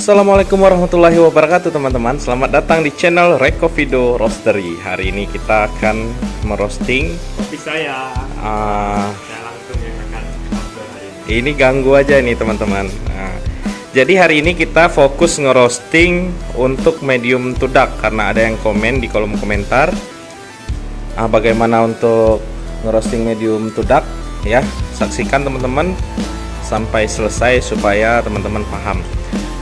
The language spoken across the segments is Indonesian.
Assalamualaikum warahmatullahi wabarakatuh teman-teman. Selamat datang di channel Recovido Roastery. Hari ini kita akan merosting kopi saya. Saya langsung yang akan upload hari ini. Ini ganggu aja nih teman-teman. Jadi hari ini kita fokus ngerosting untuk medium to dark karena ada yang komen di kolom komentar. Bagaimana untuk ngerosting medium to dark ya? Saksikan teman-teman sampai selesai supaya teman-teman paham.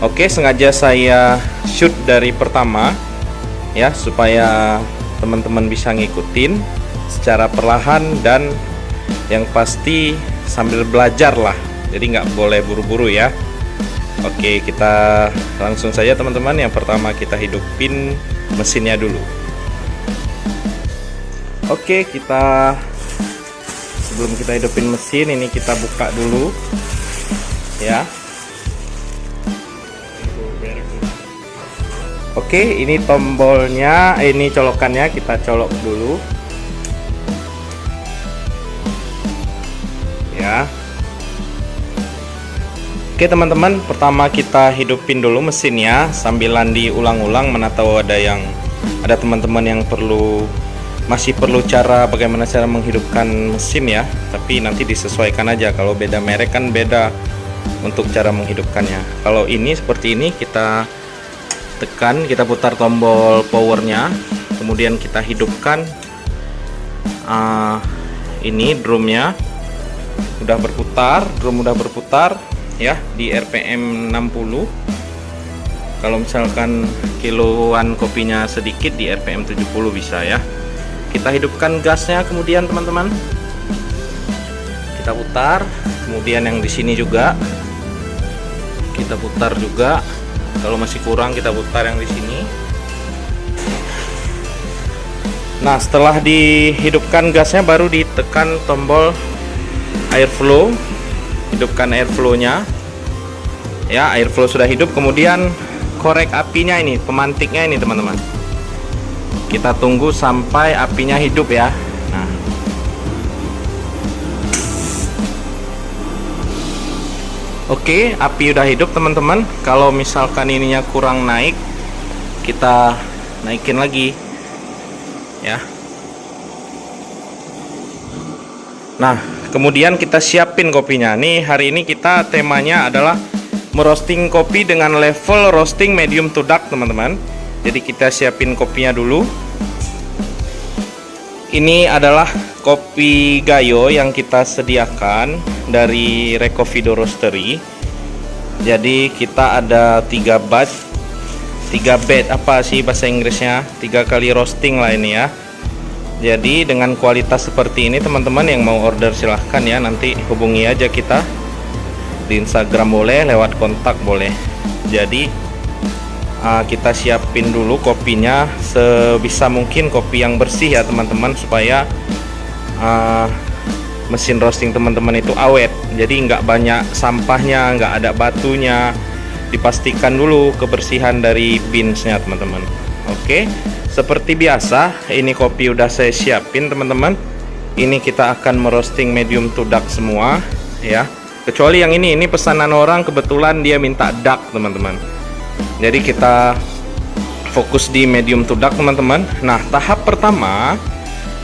Oke, sengaja saya shoot dari pertama ya supaya teman-teman bisa ngikutin secara perlahan dan yang pasti sambil belajar lah. Jadi nggak boleh buru-buru ya. Oke, kita langsung saja teman-teman. Yang pertama kita hidupin mesinnya dulu. Oke, sebelum kita hidupin mesin ini kita buka dulu ya. Oke, ini tombolnya, ini colokannya kita colok dulu ya. Oke teman-teman, pertama kita hidupin dulu mesinnya sambilan diulang-ulang, mana tahu ada teman-teman yang masih perlu bagaimana cara menghidupkan mesin ya. Tapi nanti disesuaikan aja, kalau beda merek kan beda untuk cara menghidupkannya. Kalau ini seperti ini, kita tekan, kita putar tombol powernya, kemudian kita hidupkan. Ini drumnya udah berputar, drum udah berputar ya di RPM 60. Kalau misalkan kiloan kopinya sedikit di RPM 70 bisa ya. Kita hidupkan gasnya kemudian teman-teman, kita putar, kemudian yang di sini juga kita putar juga. Kalau masih kurang kita putar yang di sini. Nah, setelah dihidupkan gasnya baru ditekan tombol airflow. Hidupkan airflow-nya. Ya, airflow sudah hidup, kemudian korek apinya ini, pemantiknya ini teman-teman. Kita tunggu sampai apinya hidup ya. Nah. Oke, api udah hidup teman-teman. Kalau misalkan ininya kurang naik, kita naikin lagi ya. Nah, kemudian kita siapin kopinya. Nih, hari ini kita temanya adalah merosting kopi dengan level roasting medium to dark teman-teman. Jadi kita siapin kopinya dulu. Ini adalah kopi Gayo yang kita sediakan dari Recovido Roastery. Jadi kita ada 3 batch, 3 bed apa sih bahasa Inggrisnya, 3 kali roasting lah ini ya. Jadi dengan kualitas seperti ini teman-teman yang mau order silahkan ya, nanti hubungi aja kita di Instagram boleh, lewat kontak boleh. Jadi kita siapin dulu kopinya sebisa mungkin kopi yang bersih ya teman-teman, supaya mesin roasting teman-teman itu awet. Jadi nggak banyak sampahnya, nggak ada batunya. Dipastikan dulu kebersihan dari binsnya teman-teman. Oke, seperti biasa ini kopi udah saya siapin teman-teman. Ini kita akan merosting medium to dark semua ya. Kecuali yang ini pesanan orang, kebetulan dia minta dark teman-teman. Jadi kita fokus di medium to dark teman-teman. Nah, tahap pertama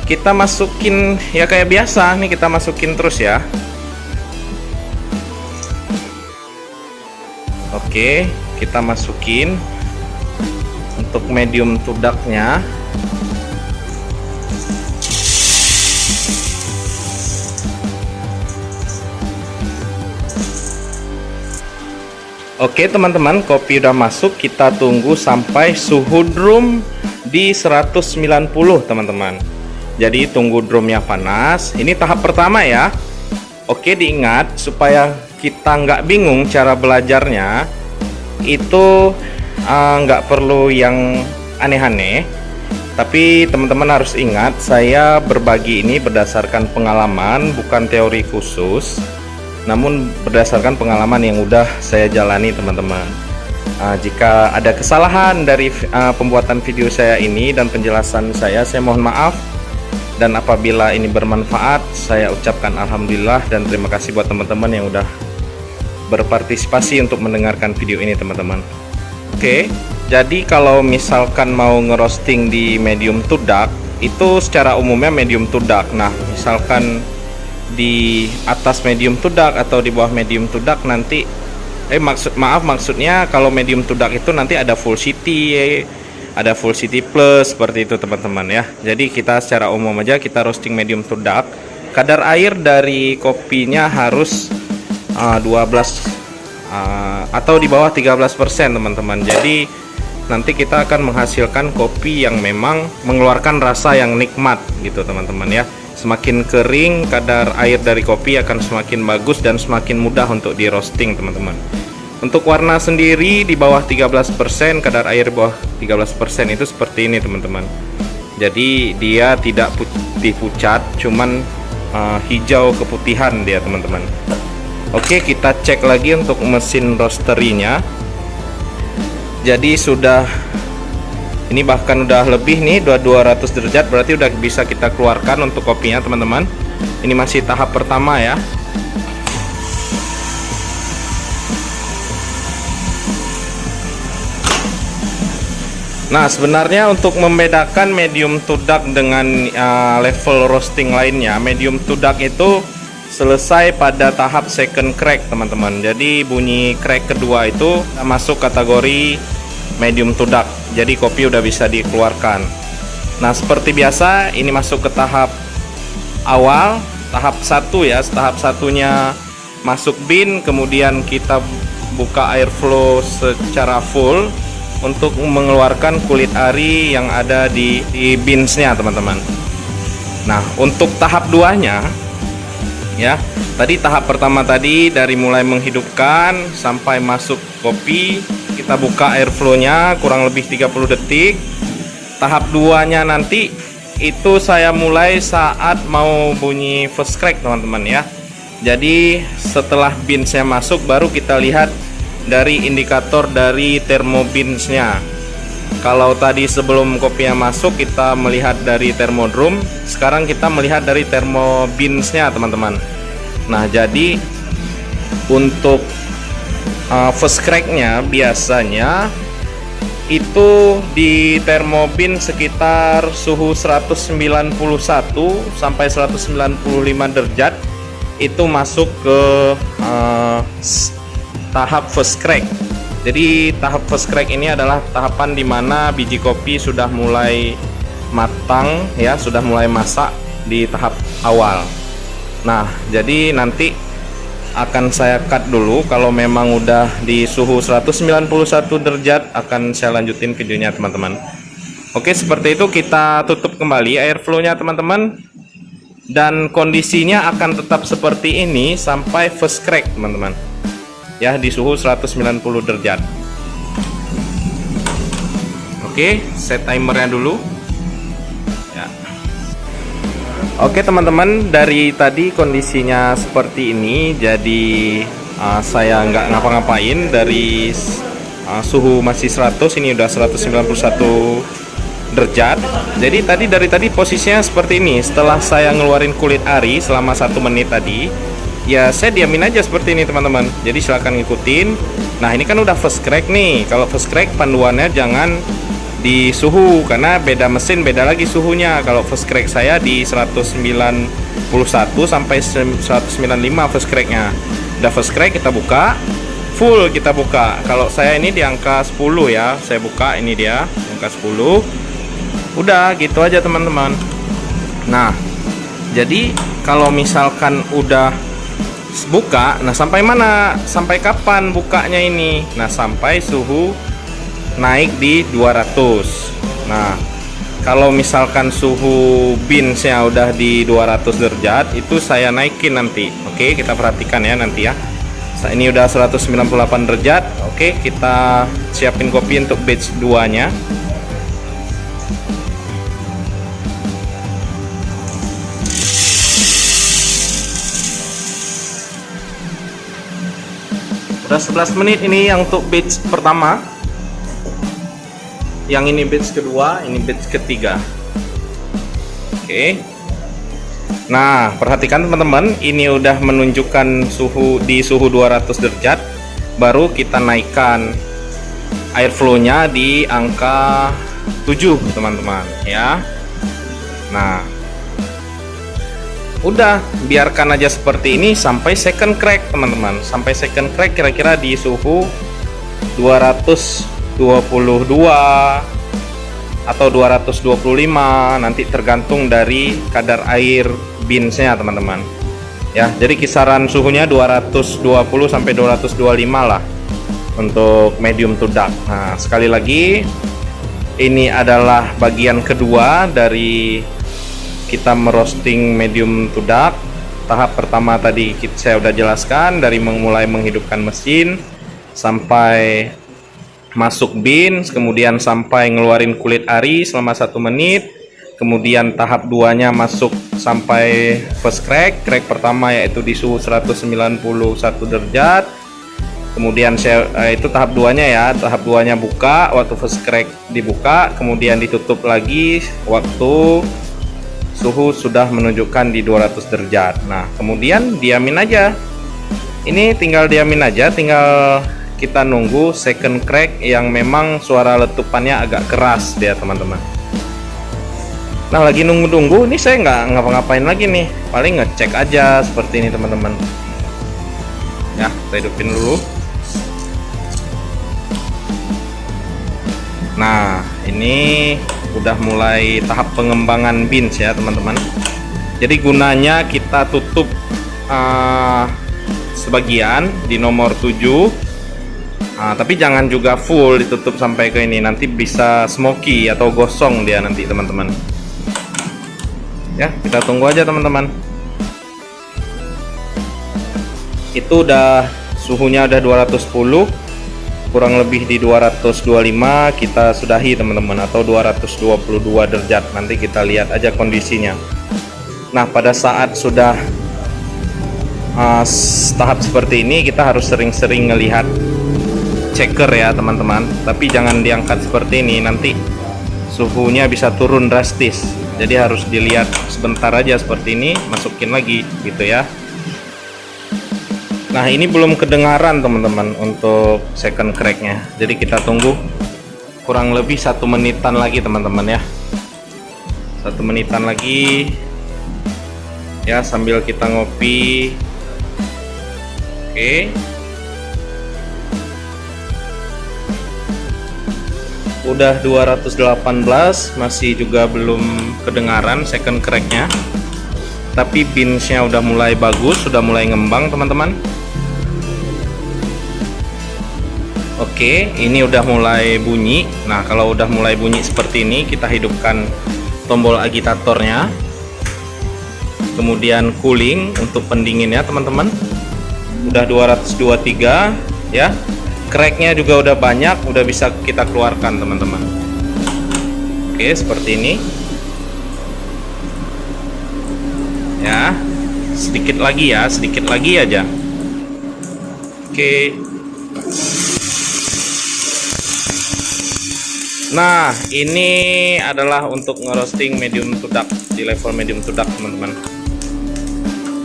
kita masukin ya kayak biasa nih, kita masukin terus ya. Oke, kita masukin untuk medium to darknya. Oke teman-teman, kopi udah masuk. Kita tunggu sampai suhu drum di 190 teman-teman. Jadi tunggu drumnya panas. Ini tahap pertama ya. Oke, diingat supaya kita nggak bingung cara belajarnya, itu nggak perlu yang aneh-aneh. Tapi teman-teman harus ingat, saya berbagi ini berdasarkan pengalaman, bukan teori khusus, namun berdasarkan pengalaman yang udah saya jalani teman-teman. Jika ada kesalahan dari pembuatan video saya ini dan penjelasan saya mohon maaf. Dan apabila ini bermanfaat, saya ucapkan alhamdulillah dan terima kasih buat teman-teman yang udah berpartisipasi untuk mendengarkan video ini teman-teman. Oke, jadi kalau misalkan mau ngerosting di medium to dark, itu secara umumnya medium to dark. Nah, misalkan di atas medium to dark atau di bawah medium to dark nanti maksudnya kalau medium to dark itu nanti ada full city, ada full city plus, seperti itu teman-teman ya. Jadi kita secara umum aja kita roasting medium to dark. Kadar air dari kopinya harus 12 atau di bawah 13% teman-teman. Jadi nanti kita akan menghasilkan kopi yang memang mengeluarkan rasa yang nikmat gitu teman-teman ya. Semakin kering kadar air dari kopi akan semakin bagus dan semakin mudah untuk di roasting teman-teman. Untuk warna sendiri di bawah 13%, kadar air di bawah 13% itu seperti ini teman-teman. Jadi dia tidak putih pucat, cuman hijau keputihan dia teman-teman. Oke, kita cek lagi untuk mesin roasterinya. Jadi sudah, ini bahkan udah lebih nih, 200 derajat, berarti udah bisa kita keluarkan untuk kopinya teman-teman. Ini masih tahap pertama ya. Nah, sebenarnya untuk membedakan medium to dark dengan level roasting lainnya, medium to dark itu selesai pada tahap second crack teman-teman. Jadi bunyi crack kedua itu masuk kategori medium to dark. Jadi kopi udah bisa dikeluarkan. Nah, seperti biasa ini masuk ke tahap awal, tahap 1 ya. Tahap satunya masuk bin, kemudian kita buka airflow secara full untuk mengeluarkan kulit ari yang ada di binsnya teman-teman. Nah, untuk tahap 2-nya ya, tadi tahap pertama tadi dari mulai menghidupkan sampai masuk kopi, kita buka airflow-nya kurang lebih 30 detik. Tahap 2-nya nanti itu saya mulai saat mau bunyi first crack teman-teman ya. Jadi setelah binsnya masuk baru kita lihat dari indikator dari thermobinsnya. Kalau tadi sebelum kopinya masuk kita melihat dari thermodrum, sekarang kita melihat dari thermobinsnya teman-teman. Nah, jadi untuk first cracknya biasanya itu di thermobin sekitar suhu 191 sampai 195 derajat itu masuk ke tahap first crack. Jadi tahap first crack ini adalah tahapan dimana biji kopi sudah mulai matang ya, sudah mulai masak di tahap awal. Nah, jadi nanti akan saya cut dulu. Kalau memang udah di suhu 191 derajat akan saya lanjutin videonya teman-teman. Oke, seperti itu kita tutup kembali airflow-nya teman-teman. Dan kondisinya akan tetap seperti ini sampai first crack teman-teman. Ya, di suhu 190 derajat. Oke, set timernya dulu ya. Oke teman-teman, dari tadi kondisinya seperti ini. Jadi saya nggak ngapa-ngapain. Dari suhu masih 100, ini udah 191 derajat. Jadi dari tadi posisinya seperti ini. Setelah saya ngeluarin kulit ari selama 1 menit tadi, ya saya diamin aja seperti ini teman-teman. Jadi silahkan ngikutin. Nah, ini kan udah first crack nih. Kalau first crack panduannya jangan di suhu, karena beda mesin beda lagi suhunya. Kalau first crack saya di 191 sampai 195 first cracknya. Udah first crack kita buka full, kita buka. Kalau saya ini di angka 10 ya, saya buka ini dia angka 10. Udah gitu aja teman-teman. Nah, jadi kalau misalkan udah buka, nah sampai mana? Sampai kapan bukanya ini? Nah, sampai suhu naik di 200. Nah, kalau misalkan suhu binsnya udah di 200 derajat, itu saya naikin nanti. Oke, kita perhatikan ya nanti ya. Ini udah 198 derajat. Oke, kita siapin kopi untuk batch 2-nya. Udah 11 menit ini yang untuk batch pertama. Yang ini batch kedua, ini batch ketiga. Oke. Nah, perhatikan teman-teman, ini udah menunjukkan suhu di suhu 200 derajat. Baru kita naikkan airflow-nya di angka 7 teman-teman ya. Nah, udah biarkan aja seperti ini sampai second crack teman-teman. Sampai second crack kira-kira di suhu 222 atau 225, nanti tergantung dari kadar air beansnya teman-teman ya. Jadi kisaran suhunya 220 sampai 225 lah untuk medium to dark. Nah, sekali lagi ini adalah bagian kedua dari kita merosting medium to dark. Tahap pertama tadi saya udah jelaskan, dari mulai menghidupkan mesin sampai masuk beans, kemudian sampai ngeluarin kulit ari selama 1 menit. Kemudian tahap 2-nya masuk sampai first crack. Crack pertama yaitu di suhu 191 derajat. Kemudian itu tahap 2-nya ya. Tahap 2-nya buka waktu first crack dibuka, kemudian ditutup lagi waktu suhu sudah menunjukkan di 200 derajat. Nah, kemudian diamin aja. Ini tinggal diamin aja, tinggal kita nunggu second crack yang memang suara letupannya agak keras dia teman-teman. Nah, lagi nunggu-nunggu ini saya nggak ngapa-ngapain lagi nih, paling ngecek aja seperti ini teman-teman ya. Kita hidupin dulu. Nah, ini udah mulai tahap pengembangan beans ya teman-teman. Jadi gunanya kita tutup sebagian di nomor 7. Tapi jangan juga full ditutup sampai ke ini, nanti bisa smoky atau gosong dia nanti teman-teman ya. Kita tunggu aja teman-teman. Itu udah suhunya udah 210, kurang lebih di 225 kita sudahi teman-teman, atau 222 derajat, nanti kita lihat aja kondisinya. Nah, pada saat sudah tahap seperti ini kita harus sering-sering ngelihat checker ya teman-teman, tapi jangan diangkat seperti ini, nanti suhunya bisa turun drastis. Jadi harus dilihat sebentar aja seperti ini, masukin lagi gitu ya. Nah, ini belum kedengaran teman-teman untuk second cracknya, jadi kita tunggu kurang lebih 1 menitan lagi teman-teman ya. 1 menitan lagi ya, sambil kita ngopi. Oke, udah 218, masih juga belum kedengaran second cracknya, tapi beansnya udah mulai bagus, sudah mulai ngembang teman-teman. Oke, ini udah mulai bunyi. Nah, kalau udah mulai bunyi seperti ini, kita hidupkan tombol agitatornya, kemudian cooling untuk pendinginnya teman-teman. Udah 223 ya. Cracknya juga udah banyak, udah bisa kita keluarkan teman-teman. Oke, seperti ini ya. Sedikit lagi ya, sedikit lagi aja. Oke. Nah, ini adalah untuk ngerosting medium to dark, di level medium to dark teman-teman.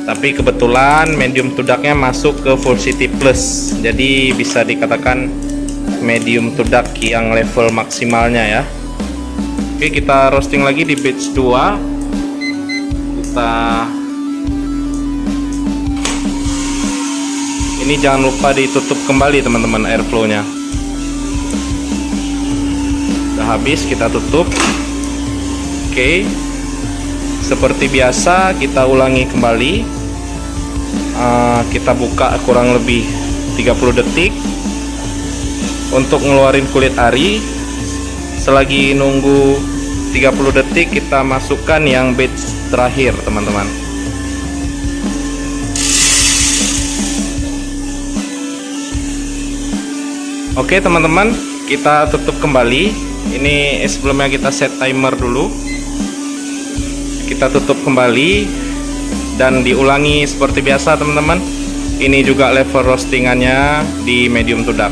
Tapi kebetulan medium to darknya masuk ke full city plus, jadi bisa dikatakan medium to dark yang level maksimalnya ya. Oke, kita roasting lagi di batch 2. Ini jangan lupa ditutup kembali teman-teman airflow-nya. Udah habis, kita tutup. Oke, seperti biasa kita ulangi kembali. Kita buka kurang lebih 30 detik untuk ngeluarin kulit ari. Selagi nunggu 30 detik, kita masukkan yang batch terakhir teman-teman. Oke teman-teman, kita tutup kembali. Ini sebelumnya kita set timer dulu. Kita tutup kembali dan diulangi seperti biasa teman-teman. Ini juga level roastingannya di medium to dark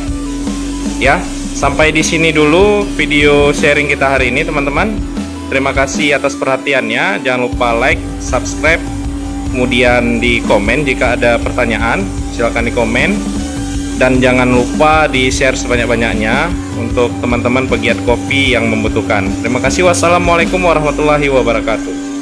ya. Sampai di sini dulu video sharing kita hari ini teman-teman. Terima kasih atas perhatiannya. Jangan lupa like, subscribe, kemudian di komen jika ada pertanyaan, silahkan di komen. Dan jangan lupa di-share sebanyak-banyaknya untuk teman-teman pegiat kopi yang membutuhkan. Terima kasih. Wassalamualaikum warahmatullahi wabarakatuh.